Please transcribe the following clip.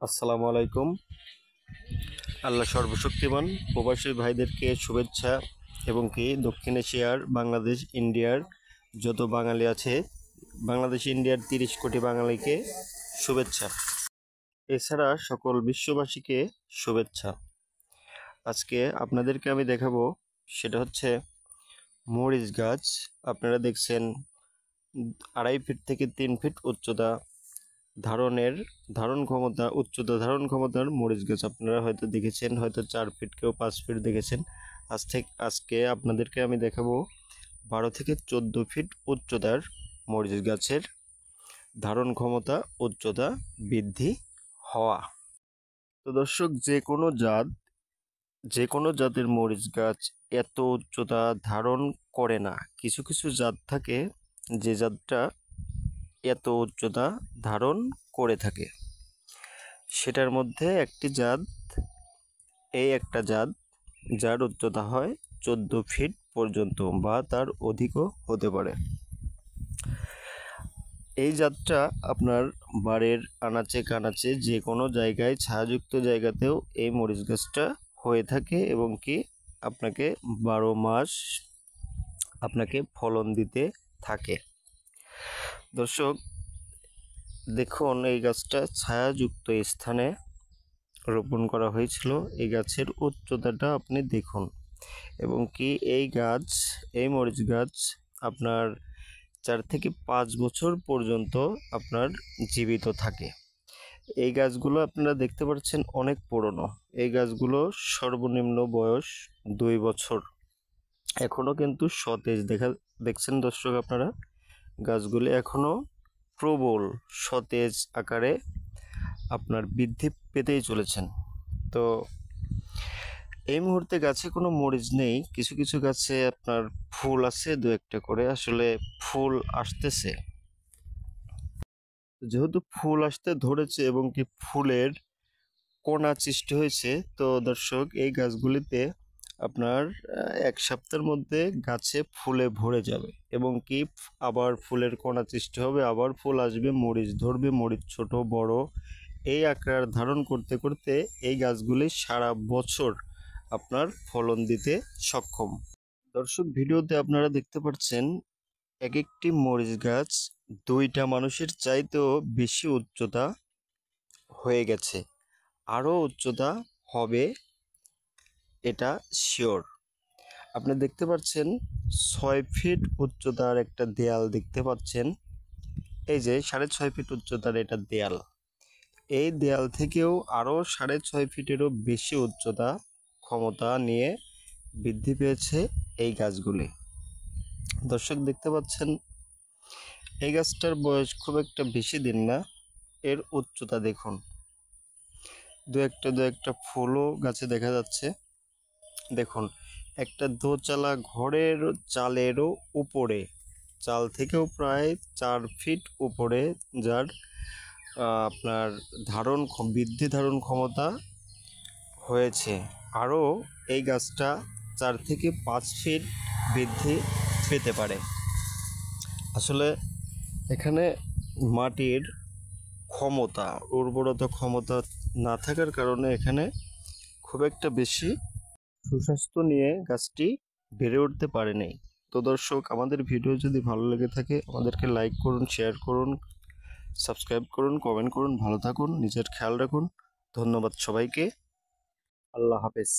আসসালামু আলাইকুম। আল্লাহ সর্বশক্তিমান প্রবাসী ভাইদেরকে শুভেচ্ছা এবং কি দক্ষিণ এশিয়ার বাংলাদেশ ইন্ডিয়ার যত বাঙালি আছে, বাংলাদেশ ইন্ডিয়ার 30 কোটি বাঙালিকে শুভেচ্ছা। এছাড়া সকল বিশ্ববাসীকে শুভেচ্ছা। আজকে আপনাদেরকে আমি দেখাবো, সেটা হচ্ছে মরিচ গাছ। আপনারা দেখছেন 2.5 ফিট থেকে 3 ফিট উচ্চতা উচ্চতা ধারণ ক্ষমতার মরিচ গাছ আপনারা হয়তো দেখেছেন, হয়তো 4 ফিট কেউ 5 ফিট দেখেছেন। আজকে আপনাদেরকে আমি দেখাবো 12 থেকে 14 ফিট উচ্চতার মরিচ গাছের ধারণ ক্ষমতা, উচ্চতা বৃদ্ধি হওয়া। তো দর্শক, যে কোনো জাতের মরিচ গাছ এত উচ্চতা ধারণ করে না। কিছু কিছু জাত থাকে যে জাতটা এত উচ্চতা ধারণ করে থাকে। সেটার মধ্যে একটি জাত, একটা জাত যার উচ্চতা হয় 14 ফিট পর্যন্ত বা তার অধিকও হতে পারে। এই জাতটা আপনার বাড়ির আনাচে কানাচে যে কোনো জায়গায়, ছায়াযুক্ত জায়গাতেও এই মরিচ গাছটা হয়ে থাকে এবং কি আপনাকে 12 মাস আপনাকে ফলন দিতে থাকে। দর্শক দেখুন, এই গাছটা ছায়াযুক্ত স্থানে রোপণ করা হয়েছিল। এই গাছের উচ্চতাটা আপনি দেখুন এবং কি এই মরিচ গাছ আপনার 4 থেকে 5 বছর পর্যন্ত আপনার জীবিত থাকে। এই গাছগুলো আপনারা দেখতে পাচ্ছেন অনেক পুরনো। এই গাছগুলো সর্বনিম্ন বয়স 2 বছর, এখনো কিন্তু সতেজ দেখছেন দর্শক আপনারা। গাছগুলি এখনো প্রবল সতেজ আকারে আপনার বৃদ্ধি পেতেই চলেছেন। তো এই মুহূর্তে গাছে কোনো মরিচ নেই। কিছু কিছু গাছে আপনার ফুল আছে, 2-1টা করে, আসলে ফুল আসতেছে। যেহেতু ফুল আসতে ধরেছে এবং কি ফুলের কোনা সৃষ্টি হয়েছে, তো দর্শক এই গাছগুলিতে আপনার 1 সপ্তাহের মধ্যে গাছে ফুলে ভরে যাবে এবং কি আবার ফুলের কোনা সৃষ্টি হবে, আবার ফুল আসবে, মরিচ ধরবে। মরিচ ছোট বড় এই আকার ধারণ করতে করতে এই গাছগুলি সারা বছর আপনার ফলন দিতে সক্ষম। দর্শক ভিডিওতে আপনারা দেখতে পাচ্ছেন এক একটি মরিচ গাছ 2টা মানুষের চাইতেও বেশি উচ্চতা হয়ে গেছে, আরও উচ্চতা হবে, এটা শিওর। আপনি দেখতে পাচ্ছেন 6 ফিট উচ্চতার একটা দেয়াল দেখতে পাচ্ছেন। এই যে 6.5 ফিট উচ্চতার এটা দেয়াল, এই দেয়াল থেকেও আরও 6.5 ফিটেরও বেশি উচ্চতা ক্ষমতা নিয়ে বৃদ্ধি পেয়েছে এই গাছগুলি। দর্শক দেখতে পাচ্ছেন এই গাছটার বয়স খুব একটা বেশি দিন না, এর উচ্চতা দেখুন। দু একটা ফুলও গাছে দেখা যাচ্ছে। দেখুন, একটা দোচালা ঘরের চালেরও উপরে, চাল থেকেও প্রায় 4 ফিট উপরে যার আপনার বৃদ্ধি ধারণ ক্ষমতা হয়েছে। আরও এই গাছটা 4 থেকে 5 ফিট বৃদ্ধি পেতে পারে। আসলে এখানে মাটির ক্ষমতা, উর্বরতা ক্ষমতা না থাকার কারণে এখানে খুব একটা বেশি সুস্বাস্থ্য নিয়ে গাছটি বেড়ে উঠতে পারেনি। তো দর্শক, আমাদের ভিডিও যদি ভালো লেগে থাকে আমাদেরকে লাইক করুন, শেয়ার করুন, সাবস্ক্রাইব করুন, কমেন্ট করুন। ভালো থাকুন, নিজের খেয়াল রাখুন। ধন্যবাদ সবাইকে। আল্লাহ হাফেজ।